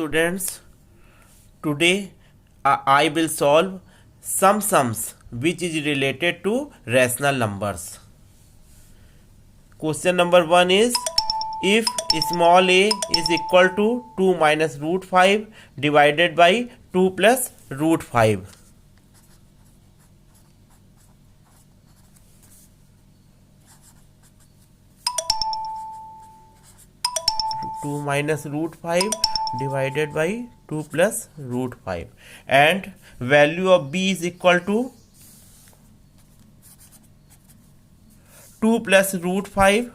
students, today I will solve some sums which is related to rational numbers. Question number 1 is, if small a is equal to 2 minus root 5 divided by 2 plus root 5. Two minus root 5 divided by 2 plus root 5, and value of b is equal to 2 plus root 5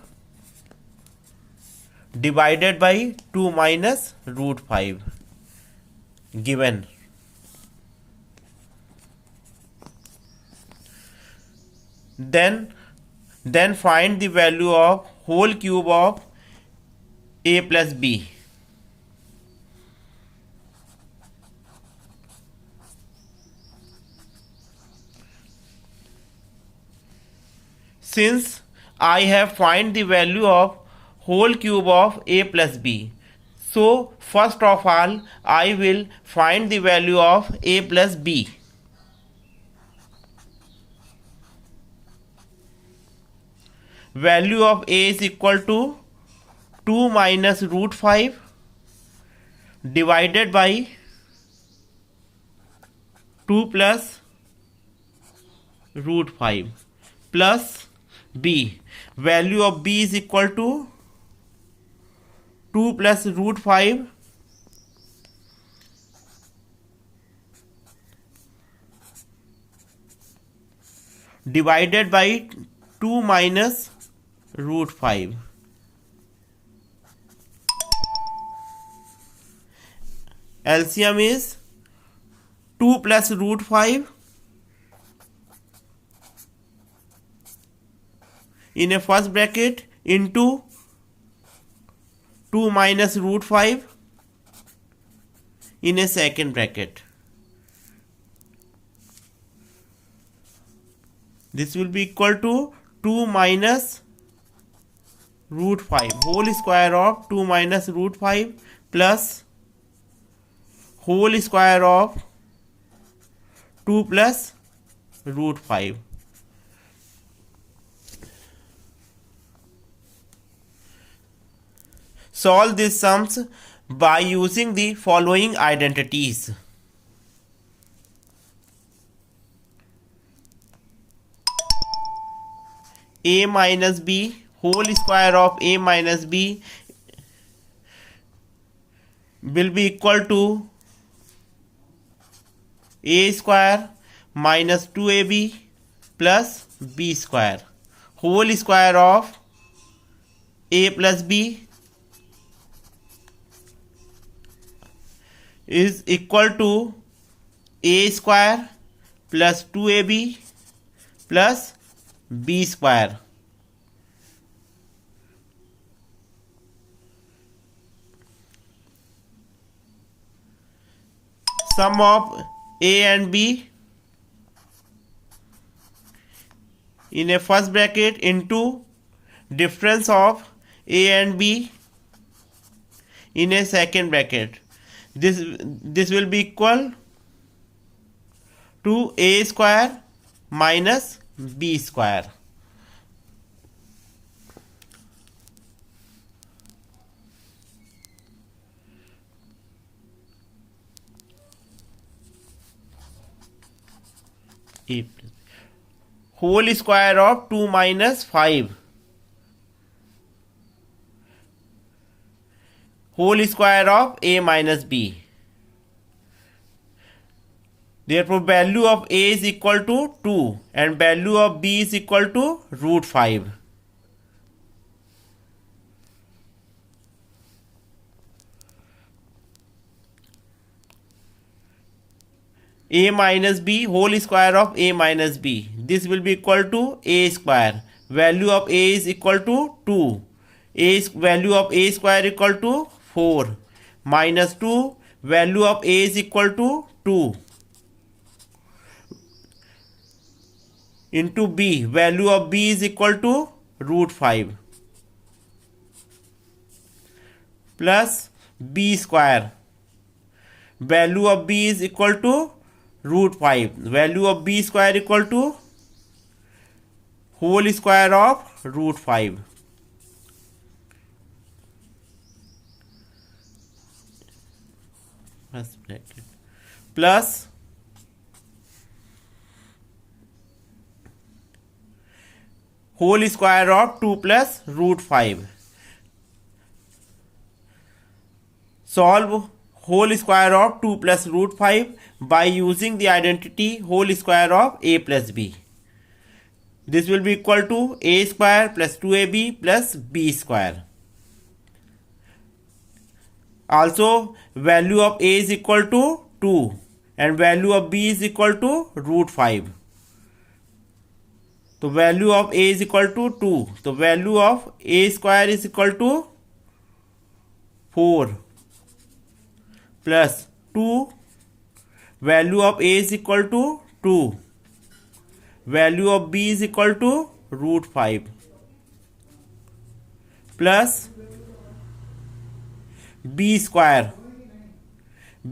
divided by 2 minus root 5 given. Then find the value of whole cube of a plus b. Since I have find the value of whole cube of a plus b, so first of all I will find the value of a plus b. Value of a is equal to 2 minus root 5 divided by 2 plus root 5 plus b. Value of b is equal to 2 plus root 5 divided by 2 minus root 5. LCM is 2 plus root 5 in a first bracket into 2 minus root 5 in a second bracket. This will be equal to 2 minus root 5 whole square of 2 minus root 5 plus whole square of 2 plus root 5. Solve these sums by using the following identities. A minus b whole square of a minus b will be equal to a square minus 2ab plus b square. Whole square of a plus b is equal to a square plus 2ab plus b square. Sum of a and b in a first bracket into difference of a and b in a second bracket. This will be equal to a square minus b square. Whole square of 2 minus 5 whole square of a minus b. Therefore value of a is equal to 2 and value of b is equal to root 5. A minus b whole square of a minus b. This will be equal to a square. Value of a is equal to 2. Value of a square equal to 4 minus 2. Value of a is equal to 2 into b. Value of b is equal to root 5 plus b square value of b is equal to root 5. Value of b square equal to whole square of root 5. Plus whole square of 2 plus root 5. Solve whole square of 2 plus root 5 by using the identity whole square of a plus b. This will be equal to a square plus 2ab plus b square. Also, value of a is equal to 2 and value of b is equal to root 5. So value of a is equal to 2. So value of a square is equal to 4 plus 2. Value of a is equal to 2. Value of b is equal to root 5 plus b square.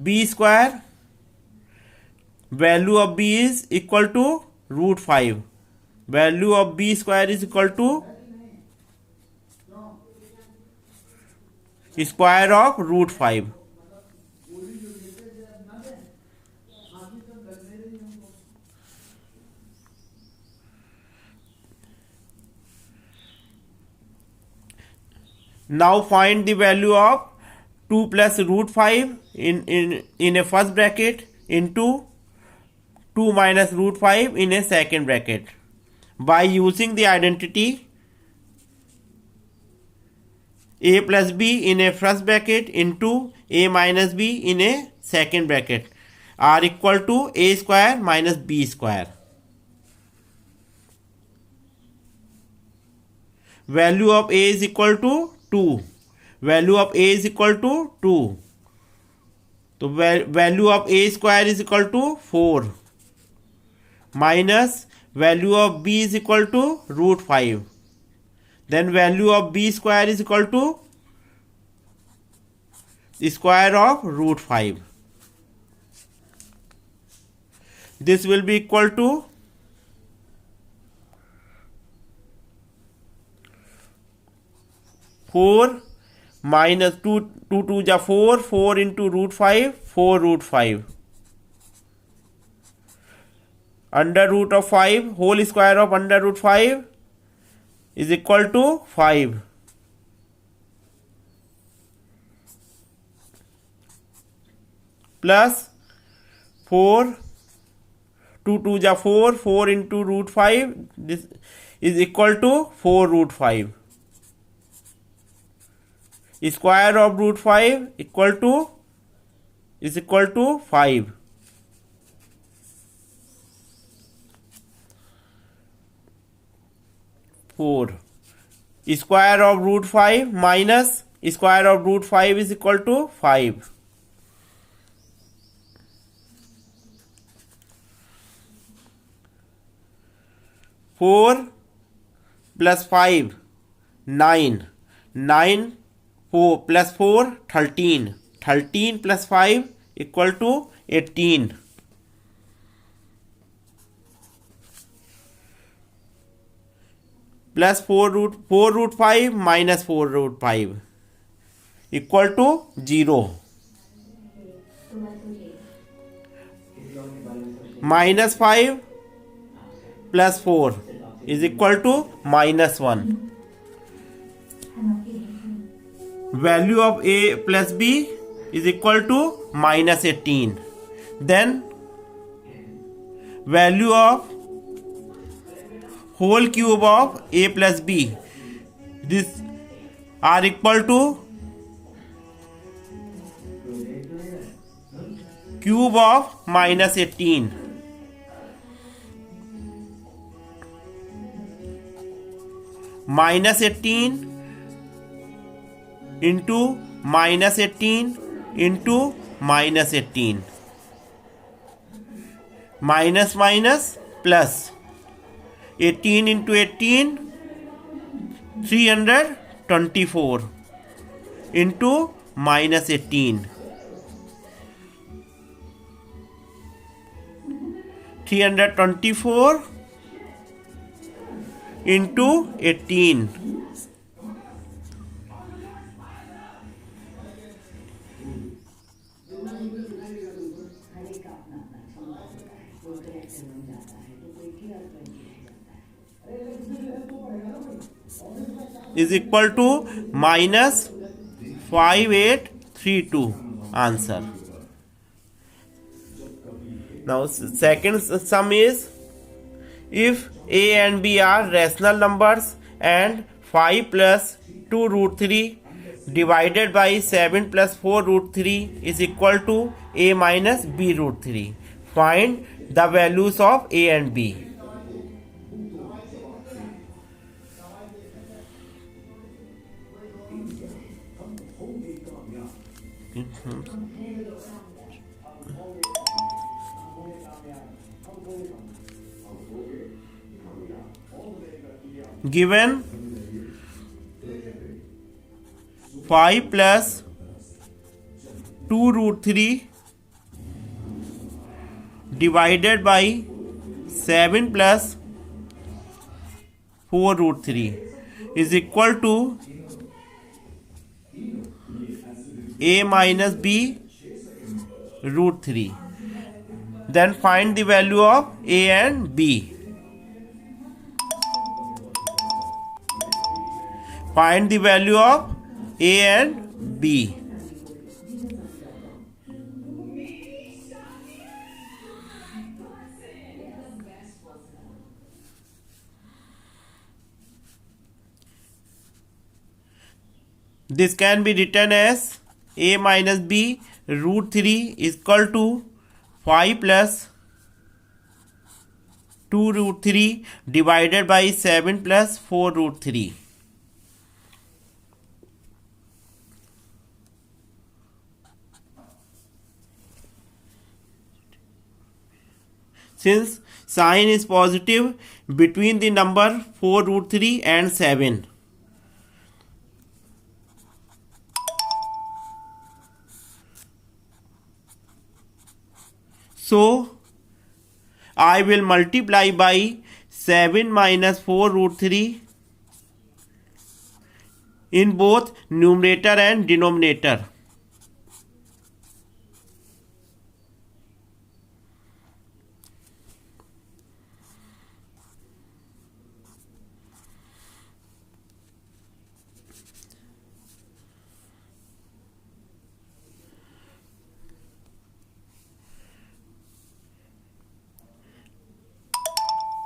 B square, value of b is equal to root 5. Value of b square is equal to square of root 5. Now find the value of 2 plus root 5 in a first bracket into 2 minus root 5 in a second bracket by using the identity a plus b in a first bracket into a minus b in a second bracket are equal to a square minus b square. Value of a is equal to 2. Value of a is equal to 2. So value of a square is equal to 4 minus value of b is equal to root 5. Then value of b square is equal to the square of root 5. This will be equal to 4 minus 2 2 ja 4, 4 into root 5, 4 root 5. Under root of 5, whole square of under root 5 is equal to 5. Plus 4, 2 2 ja 4, 4 into root 5, this is equal to 4 root 5. Square of root 5 is equal to 5. Square of root 5 minus square of root 5 is equal to 5. Four plus 5 9. 9 4 plus 4 13. 13 plus 5 equal to 18. Plus 4 root 5 minus 4 root 5 equal to 0. Minus 5 plus 4 is equal to minus 1. Value of a plus b is equal to minus 18. Then value of whole cube of a plus b, this are equal to cube of minus 18. Minus 18 into minus 18 into minus 18. Minus minus plus 18 into 18 324 into minus 18. 324 into 18. Is equal to minus 5832 answer. Now second sum is, if a and b are rational numbers and 5 plus 2 root 3 divided by 7 plus 4 root 3 is equal to a minus b root 3. Find the values of a and b. Given 5 plus 2 root 3 divided by 7 plus 4 root 3 is equal to a minus b root 3. Then find the value of a and b. Find the value of a and b. This can be written as a minus b root 3 is equal to 5 plus 2 root 3 divided by 7 plus 4 root 3. Since sign is positive between the number 4 root 3 and 7, so I will multiply by 7 minus 4 root 3 in both numerator and denominator.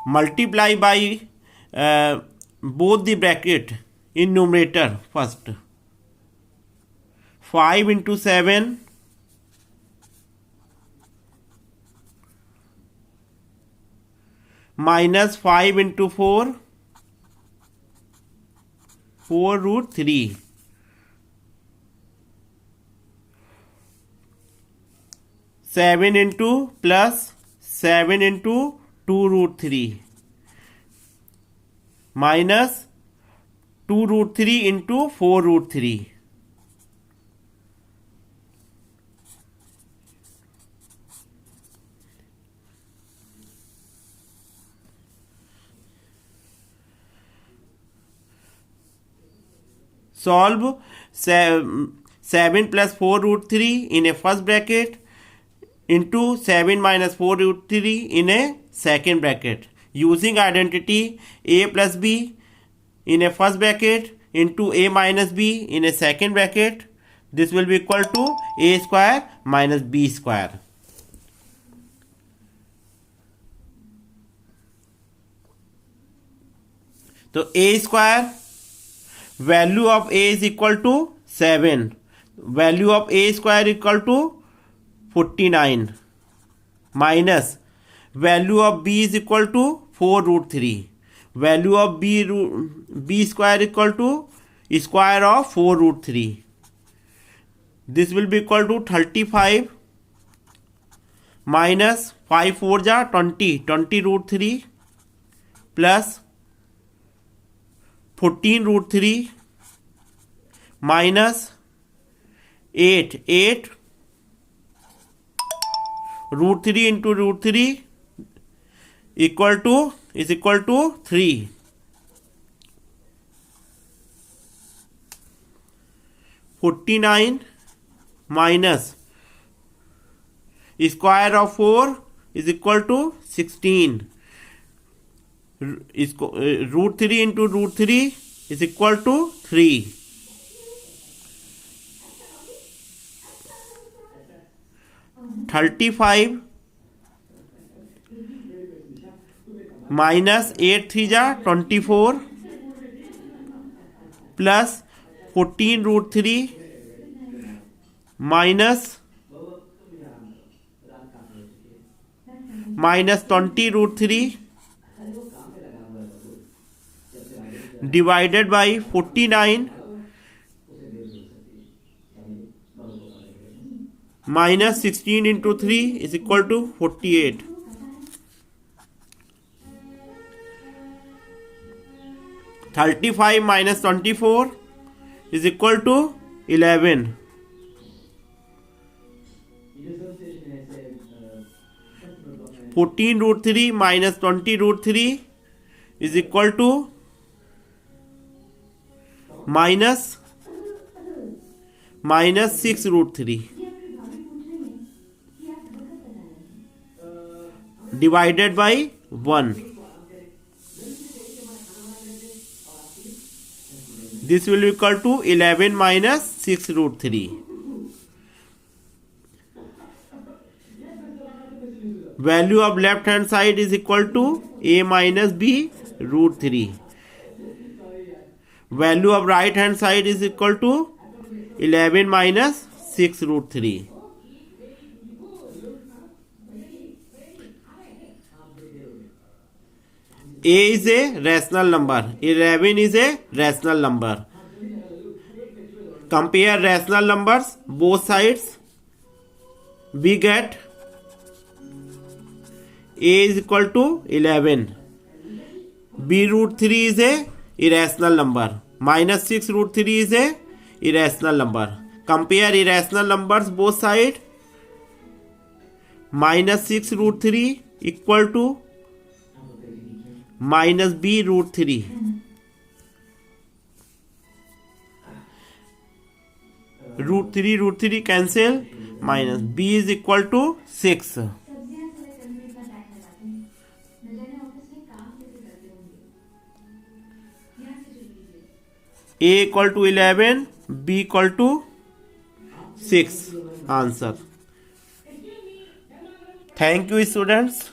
Multiply by both the bracket in numerator first. 5 into 7 minus 5 into 4, 4 root 3. Seven into plus 7 into 2 root 3 minus 2 root 3 into 4 root 3. Solve 7 plus 4 root 3 in a first bracket into 7 minus 4 root 3 in a second bracket using identity a plus b in a first bracket into a minus b in a second bracket. This will be equal to a square minus b square. So a square, value of a is equal to 7. Value of a square equal to 49 minus value of b is equal to 4 root 3. Value of b square equal to square of 4 root 3. This will be equal to 35 minus 5 4 ja 20, 20 root 3 plus 14 root 3 minus 8, 8 root 3 into root 3 equal to 3. (49) minus square of 4 is equal to 16. इसको √3 into √3 is equal to 3. 35 minus 8 3 जा 24 plus 14 √3 minus 20 √3 divided by 49 minus 16 into 3 is equal to 48. 35 minus 24 is equal to 11. 14 √3 minus 20 √3 is equal to minus 6 √3 divided by 1. This will be equal to 11 minus 6 √3. Value of left hand side is equal to a minus b √3. Value of right hand side is equal to 11 minus 6 √3. A is a rational number. 11 is a rational number. Compare rational numbers both sides. We get A is equal to 11. B √3 is a irrational number. Minus 6 √3 is a irrational number. Compare irrational numbers both sides. Minus 6 √3 equal to minus b √3. √3 cancel. Minus b is equal to 6. A equal to 11, b equal to 6. Answer. Thank you, students.